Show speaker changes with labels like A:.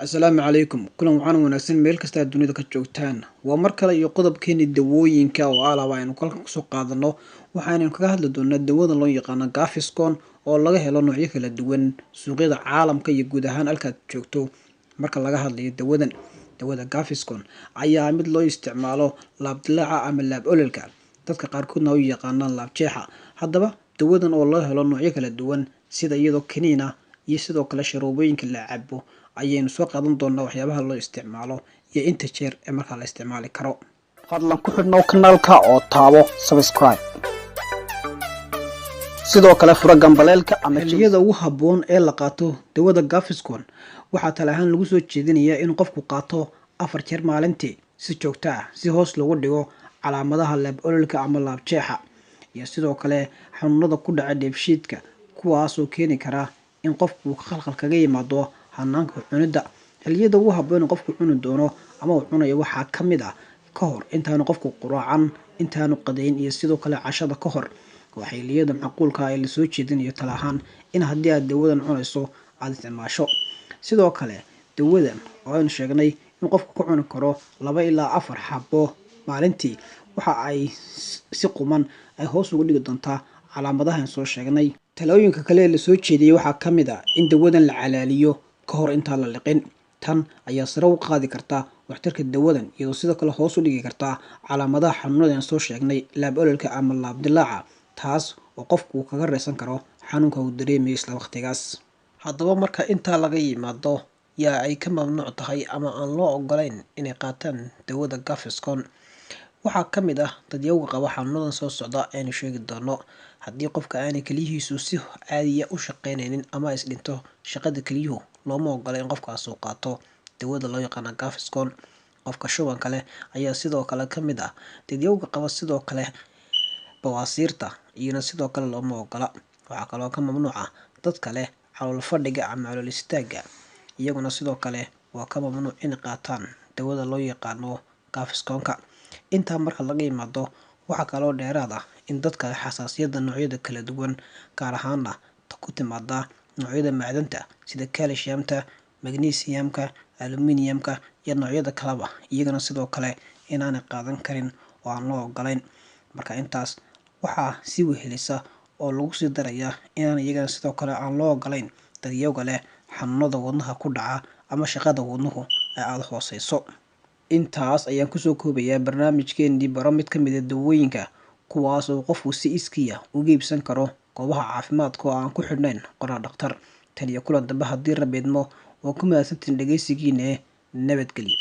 A: Asalaamu calaykum kulan waxaan wanaagsan meel kasta aad dunida ka joogtaan waa mar kale iyo qodobkeeni dawooyinka oo alaba aynu kalka kusoo qaadano waxaanu kaga hadli doonaa dawada loo yaqaan Gaviscon oo laga helo noocyo kala duwan suuqyada caalamka iyo guud ahaan halka joogto marka laga hadlayo dawada Gaviscon ayaa mid loo isticmaalo laab dilaaca ama laab ololka dadka qaarkoodna u yaqaanaan laab jeexa haddaba dawadan oo loo helo noocyo kala duwan sida iyadoo kaniina iyo sidoo kale sharoobooyinka la cabo ayaynu soo qaadan doonaa waxyaabaha loo isticmaalo iyo inta jeer ee marka la isticmaali karo fadlan ku xidhnow kanaalka oo taabo subscribe sidoo kale fura gambaleelka ama xilliyada ugu habboon ee la qaato dawada Gaviscon waxaa tala ahaan lagu soo jeedinayaa in qofku qaato 4 jeer maalintii si joogto ah si hoos loogu dhigo calaamadaha laab ololka ama laab jeexa iyo sidoo kale xanuunada ku dhaca dheefshiidka kuwaas oo keeni kara in qofku khalkhal kaga yimaado hanaanka cunida xilliyada ugu habboon qofku cuni doono ama uu cunayo waxaa ka mid ah ka hor intaanu qofku quraacan intaanu qadayn iyo sidoo kale cashada ka hor waa xilliyada macquulka ah ee la soo jeedinayo tala ahaan in haddii aad dawadan cunayso aad isticmaasho sidoo kale dawadan oo aynu sheegnay in qofku ku cuni karo 2 ilaa 4 xabbo maalintii waxa ay si quman ay hoos ugu dhigi doontaa calaamadahan soo sheegnay talooyinka kale ee la soo jeediyay waxaa ka mid ah in dawadan la calaaliyo ka hor intaan la liqin tan ayaa sare u qaadi karta waxtarka dawadan iyadoo sidoo kale hoos u dhigi karta calaamadaha xanuunada aan soo sheegnay laab ololka ama laab dilaaca taas oo qofku kaga reesan karo xanuunka uu dareemayo isla waqtigaas haddaba marka intaa laga yimaado yaa ay ka mamnuuc tahay ama aan loo ogolayn inay qaataan dawada Gaviscon waxaa ka mid ah dadyowga qaba xanuunadan soo socda aynu sheegi doono haddii qofka aanay kaliyihiisu si caadiya u shaqaynaynin ama is dhinto shaqada kaliyuhu looma ogola in qofkaas uu qaato dawada loo yaqaan Gaviscon qofka shubanka leh ayaa sidoo kale ka mid ah dadyowga qaba sidoo kale bawaasiirta iyana sidoo kale looma ogola waxaa kaloo ka mamnuuc ah dadka leh calool fadhiga ama calool istaaga iyaguna sidoo kale waa ka mamnuuc in qaataan dawada loo yaqaano Gavisconka intaa marka laga yimaado waxaa kaloo dheeraad ah in dadka xasaasiyadda noocyada kala duwan gaar ahaan ku timaada noocyada macdanta sida calciumta magnesiumka aluminiumka iyo noocyada kaleba iyagana sidoo kale inaanay qaadan karin oo aan loo ogolayn marka intaas waxaa si wehelisa oo lagu sii daraya inaan iyagana sidoo kale aan loo ogolayn dadyowga leh xanuunada wadnaha ku dhaca ama shaqada wadnuhu ay aad hooseyso intaas ayaan kusoo koobayaa barnaamijkeenii baro mid ka mid ah dawooyinka kuwaas oo qofku si iskiya uga iibsan karo goobaha caafimaadka oo aan ku xidhnayn qoraal dhakhtar tan iyo kulan dambe haddii rabeedmo oo ku mahadsantiin dhageysigiina nabadgelyo.